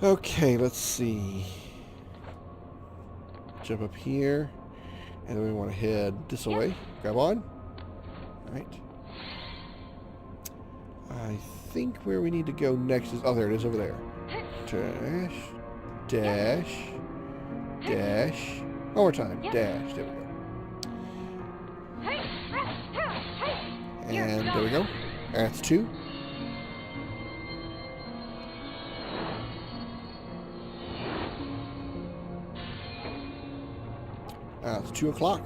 Okay, let's see. Jump up here. And then we want to head this way. Grab on. Alright. I think where we need to go next is... Oh, there it is over there. Dash. Dash. Dash. One more time. Dash. There we go. And there we go. That's 2. It's 2 o'clock.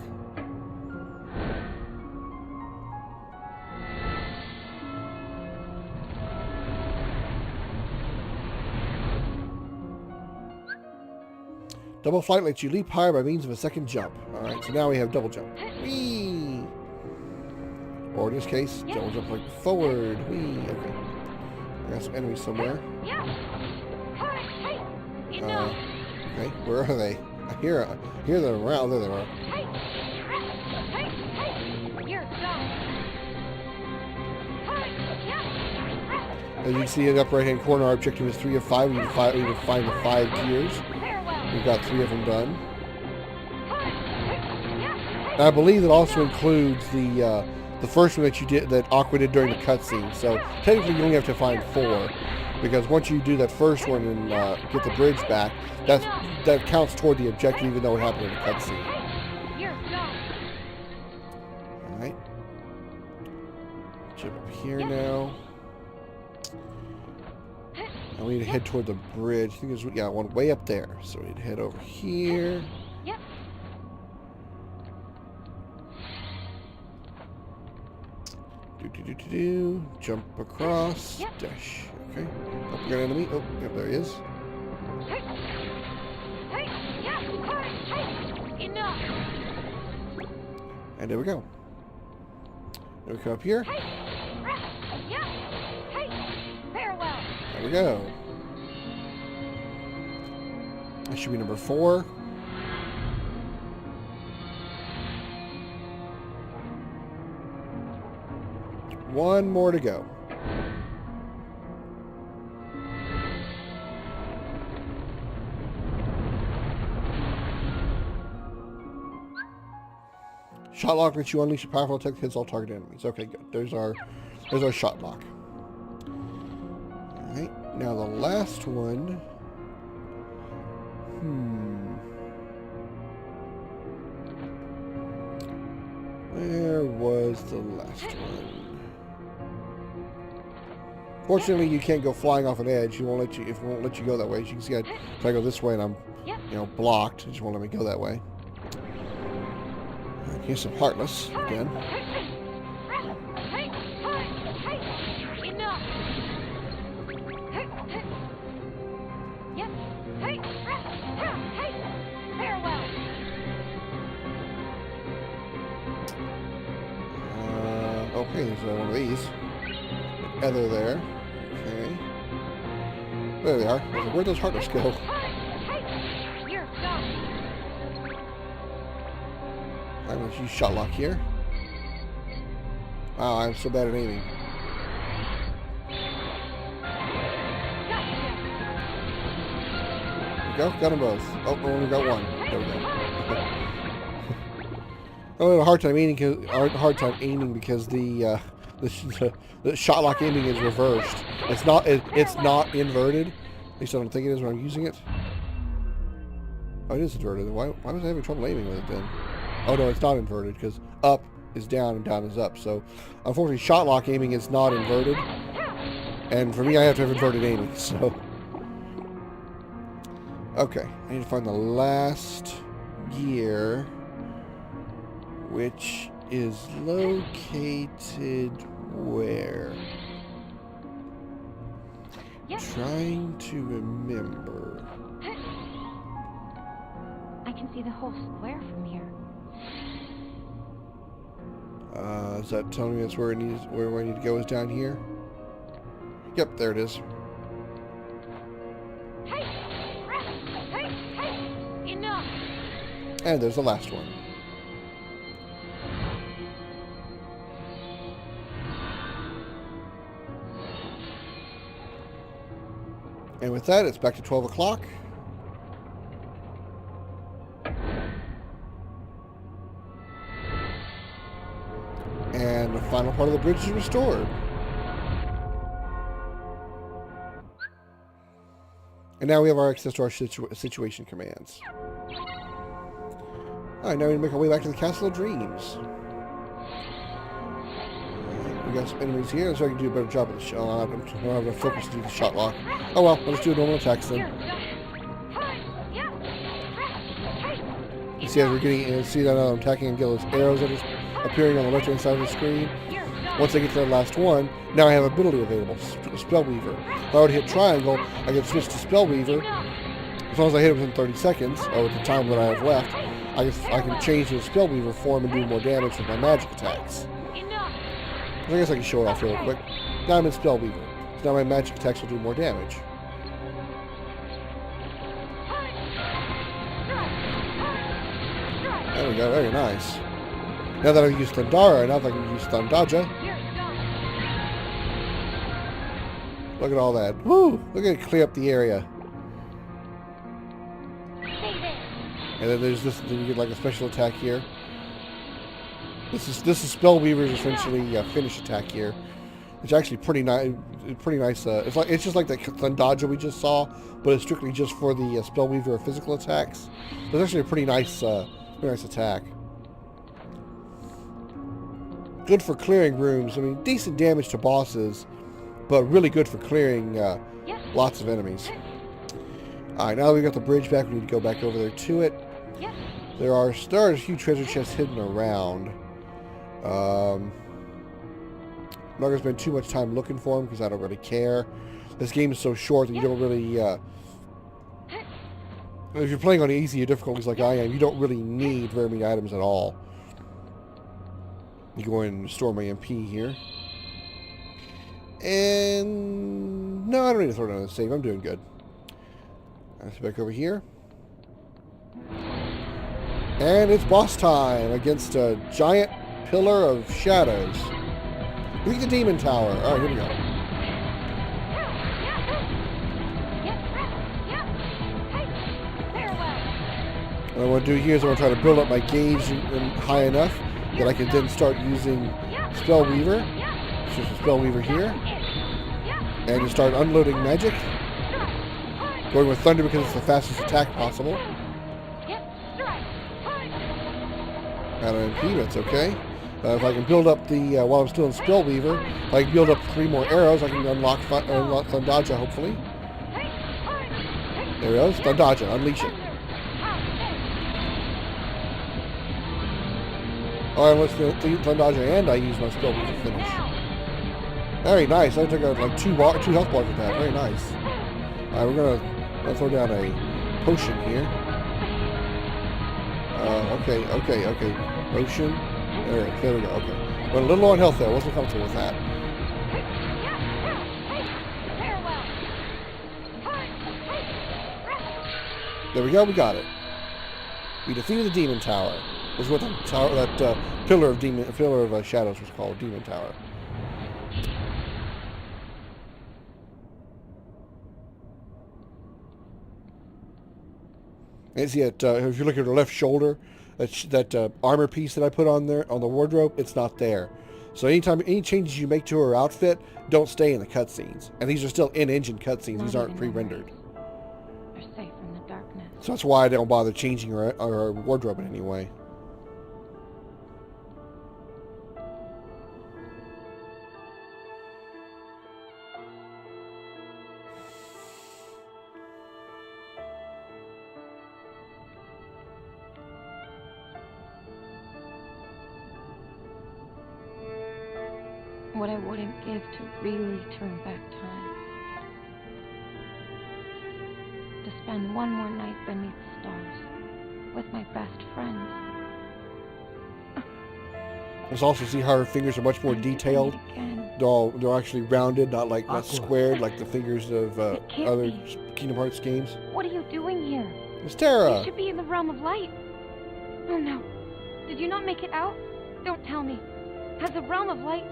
Double flight lets you leap higher by means of a second jump. Alright, so now we have double jump. Whee! Or in this case, double jump like forward. Whee! Okay. I got some enemies somewhere. Okay, where are they? I hear them around. There they are. As you can see in the upper right-hand corner, our objective is 3 of 5. We need to find the 5 tiers. We've got 3 of them done. And I believe it also includes the first one that you did, that Aqua did during the cutscene. So technically, you only have to find 4, because once you do that first one and get the bridge back, that counts toward the objective, even though it happened in the cutscene. All right. Jump up here now. And we need to head toward the bridge. I think there's one way up there. So we need to head over here. Jump across. Dash. Okay. Oh, we got an enemy. Oh, yep, there he is. And there we go. Then we come up here. There we go. That should be number 4. One more to go. Shot lock lets you unleash a powerful attack that hits all target enemies. Okay, good. There's our shot lock. Alright, now the last one. Where was the last one? Fortunately, you can't go flying off an edge. It won't let you go that way. As you can see, I try to go this way, and I'm, blocked. It just won't let me go that way. Here's some Heartless again. Okay, there's one of these. Heather there. Okay. There they are. Where'd those Heartless go? I'm going to use shot lock here. Wow, I'm so bad at aiming. There we go. Got them both. Oh, I only got one. There we go. I had a hard time aiming because the shot lock aiming is reversed. It's not inverted. At least I don't think it is when I'm using it. Oh, it is inverted. Why was I having trouble aiming with it then? Oh no, it's not inverted because up is down and down is up. So unfortunately, shot lock aiming is not inverted, and for me, I have to have inverted aiming. So okay, I need to find the last gear, which is located where? Trying to remember. I can see the whole square from here. Is that telling me that's where I need to go is down here? Yep, there it is. Enough. And there's the last one. And with that, it's back to 12 o'clock. And the final part of the bridge is restored. And now we have our access to our situation commands. Alright, now we make our way back to the Castle of Dreams. We got some enemies here, so I can do a better job of the shot. I don't have enough focus to do the shot lock. Oh well, let's do a normal attacks then. You see, as we're getting, see that I'm attacking and get those arrows that are appearing on the left-hand side of the screen. Once I get to the last one, now I have ability available, Spellweaver. If I were to hit triangle, I can switch to Spellweaver. As long as I hit it within 30 seconds, or at the time that I have left, I can change to a Spellweaver form and do more damage with my magic attacks. I guess I can show it off real quick. Now I'm in Spellweaver. So now my magic attacks will do more damage. There we go, very nice. Now that I've used Thundara, now that I can use Thundaja. Look at all that. Woo! Look at it clear up the area. And then there's this, then you get like a special attack here. This is Spellweaver's essentially finish attack here. It's actually pretty nice. Pretty nice. It's just like the Thundaja we just saw, but it's strictly just for the Spellweaver physical attacks. It's actually a pretty nice attack. Good for clearing rooms. I mean, decent damage to bosses, but really good for clearing lots of enemies. Alright, now that we got the bridge back, we need to go back over there to it. There are a few treasure chests hidden around. I'm not going to spend too much time looking for them because I don't really care. This game is so short that you don't really... if you're playing on easier difficulties like I am, you don't really need very many items at all. You go in and store my MP here. And... no, I don't need to throw down the save. I'm doing good. Let's back over here. And it's boss time against a giant pillar of shadows. Beat the demon tower. Alright, here we go. What I want to do here is I want to try to build up my gauge high enough that I can then start using Spellweaver. It's just a Spellweaver here. And just start unloading magic. Going with Thunder because it's the fastest attack possible. Out of MP, that's okay. If I can build up the, while I'm still in Spellweaver, if I can build up 3 more arrows, I can unlock Thundaja, hopefully. There it goes. Thundaja, unleash it. Oh, I must Thundaja and I use my Spellweaver finish. Very nice. I took out like 2 health bars with that. Very nice. Alright, we're gonna throw down a potion here. Okay. Potion. There we go. Okay. Went a little low on health there. Wasn't comfortable with that. There we go. We got it. We defeated the demon tower. This is what the tower, that pillar of shadows was called, demon tower. And see it, if you look at her left shoulder, that armor piece that I put on there on the wardrobe, it's not there. So any changes you make to her outfit don't stay in the cutscenes, and these are still in-engine cutscenes. These aren't pre-rendered. They're safe from the darkness. So that's why I don't bother changing her wardrobe in any way. What I wouldn't give to really turn back time. To spend one more night beneath the stars with my best friends. Let's also see how her fingers are much more detailed. They're actually rounded, not squared like the fingers of other Kingdom Hearts games. What are you doing here? It's Terra. You should be in the realm of light. Oh no. Did you not make it out? Don't tell me. Has the realm of light...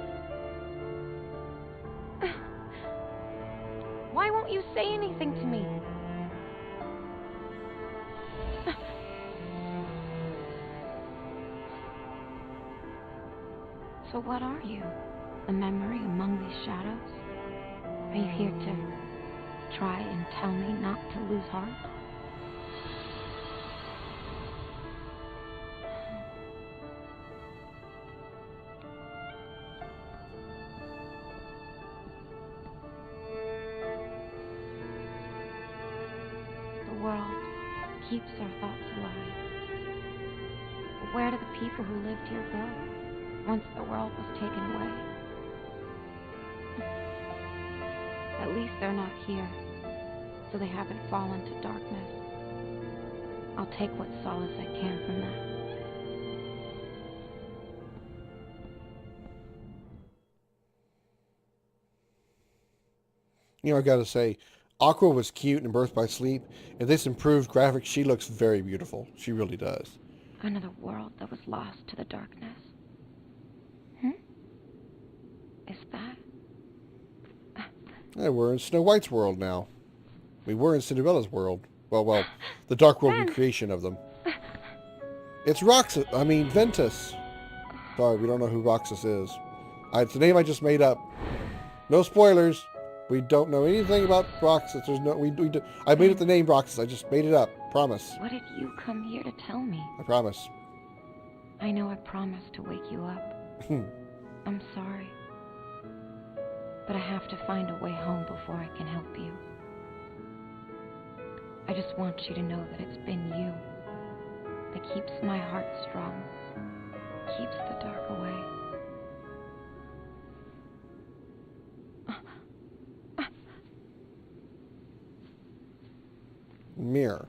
Why won't you say anything So what are you? A memory among these shadows? Are you here to try and tell me not to lose heart? The world keeps our thoughts alive. But where do the people who lived here go once the world was taken away? At least they're not here, so they haven't fallen to darkness. I'll take what solace I can from that. You know, I gotta say, Aqua was cute in Birth by Sleep, and this improved graphics, she looks very beautiful. She really does. Another world that was lost to the darkness. Is that? Yeah, we're in Snow White's world now. We were in Cinderella's world. Well, the Dark World recreation of them. It's Ventus. Sorry, we don't know who Roxas is. It's the name I just made up. No spoilers. We don't know anything about Roxas. I made up the name Roxas. I just made it up. Promise. What did you come here to tell me? I promise. I know I promised to wake you up. I'm sorry. But I have to find a way home before I can help you. I just want you to know that it's been you that keeps my heart strong, keeps the dark away. Mirror.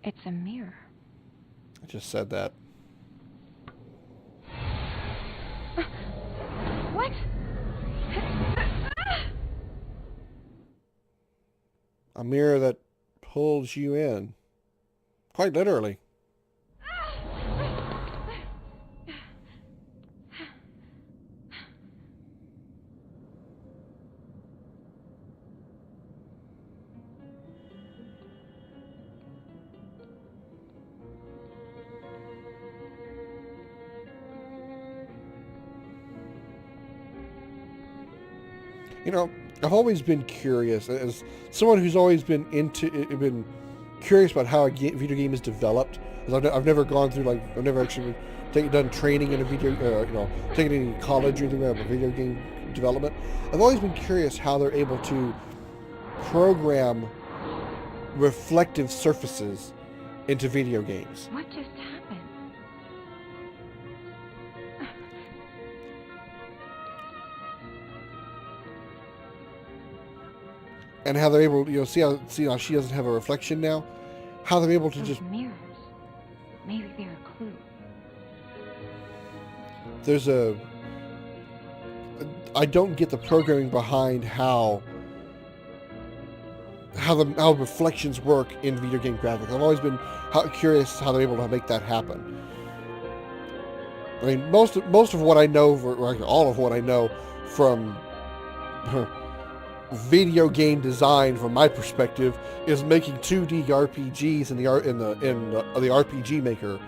It's a mirror. I just said that. What? A mirror that pulls you in. Quite literally. You know, I've always been curious, as someone who's always been curious about how a video game is developed. I've never gone through, I've never actually done training in a video, taken any college or anything about video game development. I've always been curious how they're able to program reflective surfaces into video games. What just happened? And how they're able, see how she doesn't have a reflection now? How they're able to Those just... mirrors. Maybe they're a clue. There's I don't get the programming behind how reflections work in video game graphics. I've always been curious how they're able to make that happen. I mean, most of what I know, or all of what I know from video game design, from my perspective, is making 2D RPGs in the RPG Maker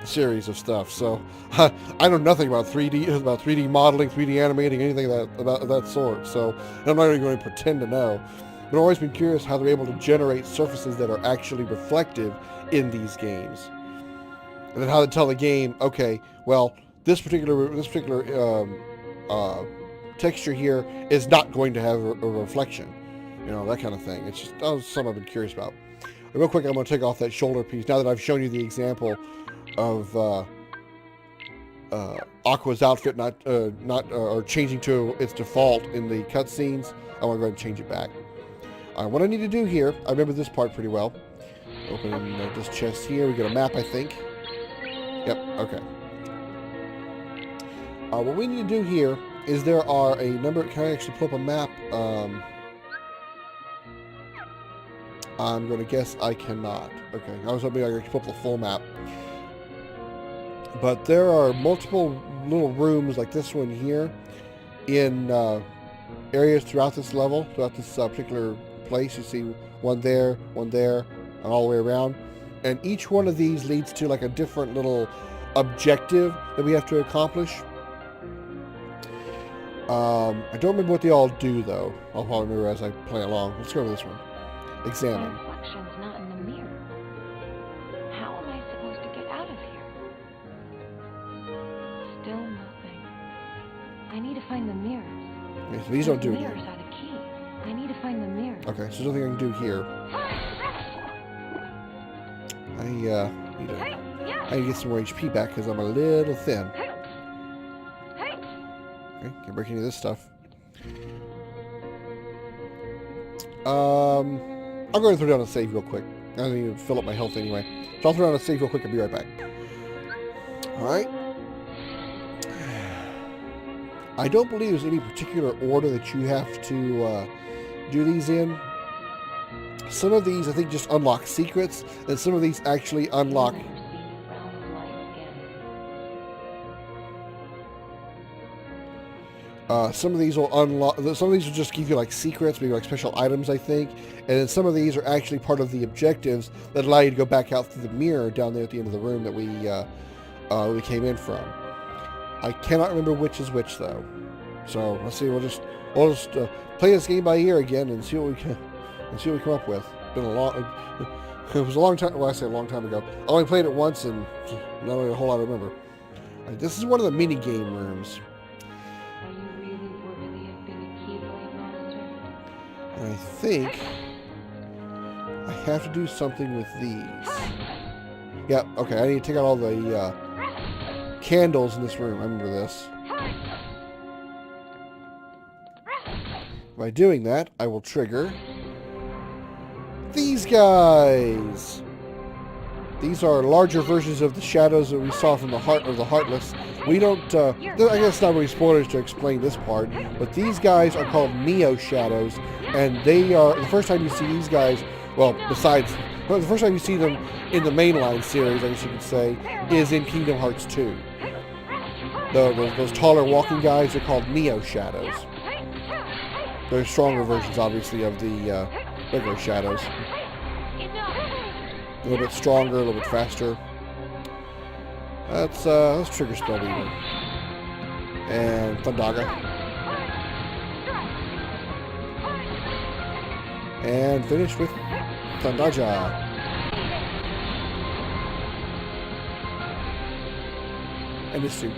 series of stuff. So I know nothing about 3D modeling, 3D animating, anything about that sort. So I'm not even going to pretend to know. But I've always been curious how they're able to generate surfaces that are actually reflective in these games, and then how they tell the game, okay, well, this particular texture here is not going to have a reflection, that kind of thing. It's just something I've been curious about. Real quick, I'm going to take off that shoulder piece now that I've shown you the example of Aqua's outfit not changing to its default in the cutscenes. I want to go ahead and change it back. What I need to do here, I remember this part pretty well. Open this chest here. We get a map, I think. Yep. Okay. What we need to do here is there are a number... Can I actually pull up a map? I'm going to guess I cannot. Okay, I was hoping I could pull up the full map. But there are multiple little rooms like this one here in areas throughout this level, throughout this particular place. You see one there, and all the way around. And each one of these leads to like a different little objective that we have to accomplish. I don't remember what they all do, though. I'll probably remember as I play along. Let's go to this one. Examine. The reflection's not in the mirror. How am I supposed to get out of here? Still nothing. I need to find the mirrors. Okay, so these don't do The anything. mirrors are the key. I need to find the mirrors. Okay, so there's nothing I can do here. I need to get some more HP back because I'm a little thin. Okay, can't break any of this stuff. I'm going to throw down a save real quick. I need to fill up my health anyway. So I'll throw down a save real quick and be right back. Alright. I don't believe there's any particular order that you have to do these in. Some of these, I think, just unlock secrets, and some of these actually unlock... some of these will unlock. Some of these will just give you like secrets, maybe like special items, I think. And then some of these are actually part of the objectives that allow you to go back out through the mirror down there at the end of the room that we came in from. I cannot remember which is which though. So let's see. We'll just play this game by ear again and see what we can come up with. It's been a long. It was a long time. Well, I say a long time ago. I only played it once and not really a whole lot to remember. This is one of the mini game rooms. And I think I have to do something with these. Yeah, okay, I need to take out all the candles in this room. I remember this. By doing that, I will trigger these guys. These are larger versions of the shadows that we saw from the Heart of the Heartless. We don't, I guess it's not really spoilers to explain this part, but these guys are called Neo Shadows, and they are, the first time you see these guys, well, besides, the first time you see them in the mainline series, I guess you could say, is in Kingdom Hearts 2. Those taller walking guys are called Neo Shadows. They're stronger versions, obviously, of the regular shadows. A little bit stronger, a little bit faster. Let's trigger Spellbeaver. And Thundaga. And finish with Thundaja. And this too.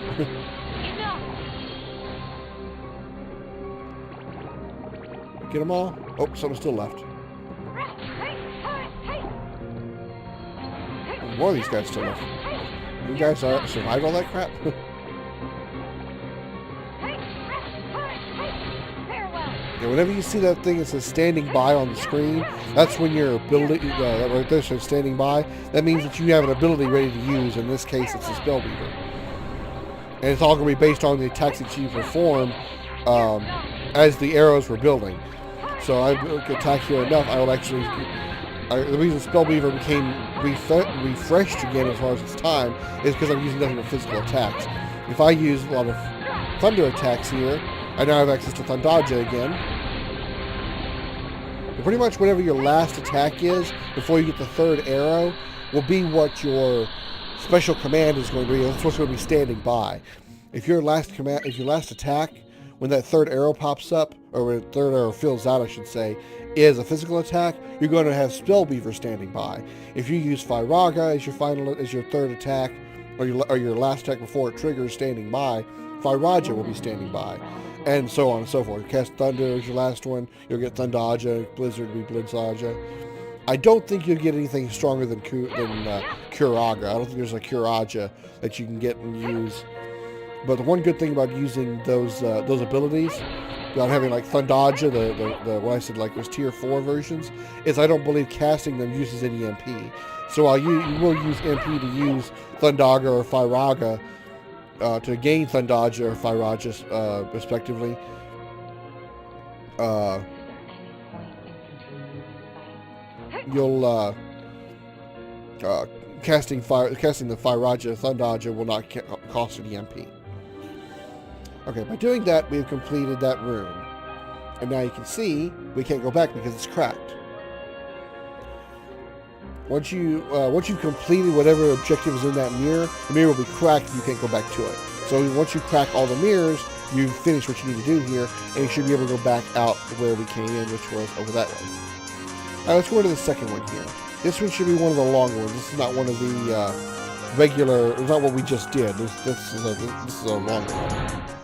Get them all? Oh, something's still left. More of these guys still left. You guys survived all that crap? Yeah, whenever you see that thing that says standing by on the screen, that's when your ability, that right there says standing by, that means that you have an ability ready to use. In this case, it's a Spellbeaver. And it's all going to be based on the attacks that you perform as the arrows were building. So I attack here enough, I will actually... the reason Spellbeaver became refreshed again as far as its time is because I'm using nothing but physical attacks. If I use a lot of thunder attacks here, I now have access to Thundaja again. But pretty much whatever your last attack is before you get the third arrow will be what your special command is going to be. That's what's going to be standing by. If your last attack, when that third arrow pops up, or when the third arrow fills out, I should say, is a physical attack, you're going to have Spellbeaver standing by. If you use Firaga as your third attack, or your last attack before it triggers standing by, Firaja will be standing by, and so on and so forth. Cast Thunder as your last one, you'll get Thundaja, Blizzard will be Blizzaja. I don't think you'll get anything stronger than Curaga. I don't think there's a Curaja that you can get and use. But the one good thing about using those abilities, about having like Thundaja, the what I said like those tier 4 versions, is I don't believe casting them uses any MP. So while you will use MP to use Thundaga or Firaga to gain Thundaja or Firaja respectively, you'll casting the Firaja Thundaja will not cost any MP. Okay, by doing that, we've completed that room. And now you can see we can't go back because it's cracked. Once you've completed whatever objective is in that mirror, the mirror will be cracked and you can't go back to it. So once you crack all the mirrors, you've finished what you need to do here, and you should be able to go back out where we came in, which was over that way. Alright, let's go into the second one here. This one should be one of the longer ones. This is not one of the regular, it's not what we just did. This is a longer one.